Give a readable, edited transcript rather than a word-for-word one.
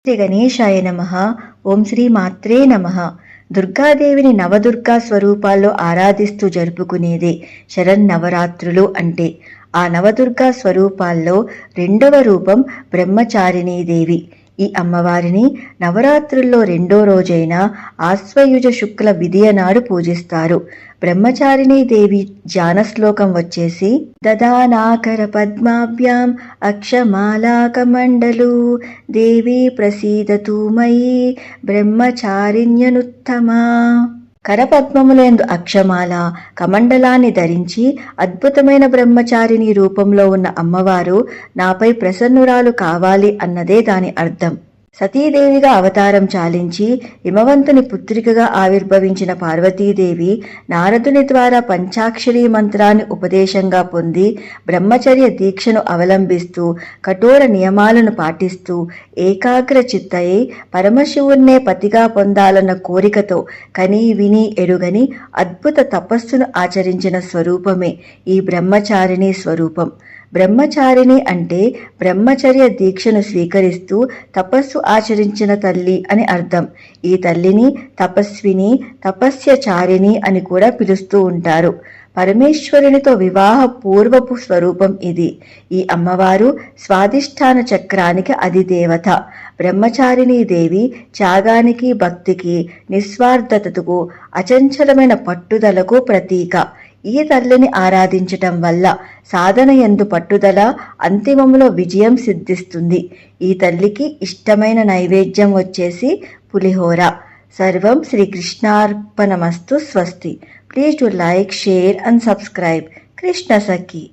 శ్రీ గణేశాయ నమః. ఓం శ్రీ మాత్రే నమః. దుర్గాదేవిని నవదుర్గా స్వరూపాల్లో ఆరాధిస్తూ జరుపుకునేదే శరన్నవరాత్రులు అంటే. ఆ నవదుర్గా స్వరూపాల్లో రెండవ రూపం బ్రహ్మచారిణీదేవి. ఈ అమ్మవారిని నవరాత్రుల్లో రెండో రోజైన ఆశ్వయుజ శుక్ల విదియ నాడు పూజిస్తారు. బ్రహ్మచారిణీదేవి ధ్యాన శ్లోకం వచ్చేసి దదానాకర పద్మాభ్యాం అక్షమాలాకమండలు దేవి ప్రసీదతు మయి బ్రహ్మచారిణ్యనుత్తమా. కరపద్మములందు అక్షమాల కమండలాన్ని ధరించి అద్భుతమైన బ్రహ్మచారిణి రూపంలో ఉన్న అమ్మవారు నాపై ప్రసన్నురాలు కావాలి అన్నదే దాని అర్థం. సతీదేవిగా అవతారం చాలించి హిమవంతుని పుత్రికగా ఆవిర్భవించిన పార్వతీదేవి నారదుని ద్వారా పంచాక్షరీ మంత్రాన్ని ఉపదేశంగా పొంది బ్రహ్మచర్య దీక్షను అవలంబిస్తూ కఠోర నియమాలను పాటిస్తూ ఏకాగ్ర చిత్తయై పరమశివున్నే పతిగా పొందాలన్న కోరికతో కనీ విని ఎరుగని అద్భుత తపస్సును ఆచరించిన స్వరూపమే ఈ బ్రహ్మచారిణి స్వరూపం. బ్రహ్మచారిణి అంటే బ్రహ్మచర్య దీక్షను స్వీకరిస్తూ తపస్సు ఆచరించిన తల్లి అని అర్థం. ఈ తల్లిని తపస్విని, తపస్యచారిణి అని కూడా పిలుస్తూ ఉంటారు. పరమేశ్వరునితో వివాహ పూర్వపు స్వరూపం ఇది. ఈ అమ్మవారు స్వాదిష్టాన చక్రానికి అధిదేవత. బ్రహ్మచారిణీ దేవి త్యాగానికి, భక్తికి, నిస్వార్థతకు, అచంచలమైన పట్టుదలకు ప్రతీక. ఈ తల్లిని ఆరాధించటం వల్ల సాధన యందు పట్టుదల, అంతిమంలో విజయం సిద్ధిస్తుంది. ఈ తల్లికి ఇష్టమైన నైవేద్యం వచ్చేసి పులిహోర. సర్వం శ్రీకృష్ణార్పణమస్తు. స్వస్తి. Please to like, share and subscribe. Krishna Sakhi.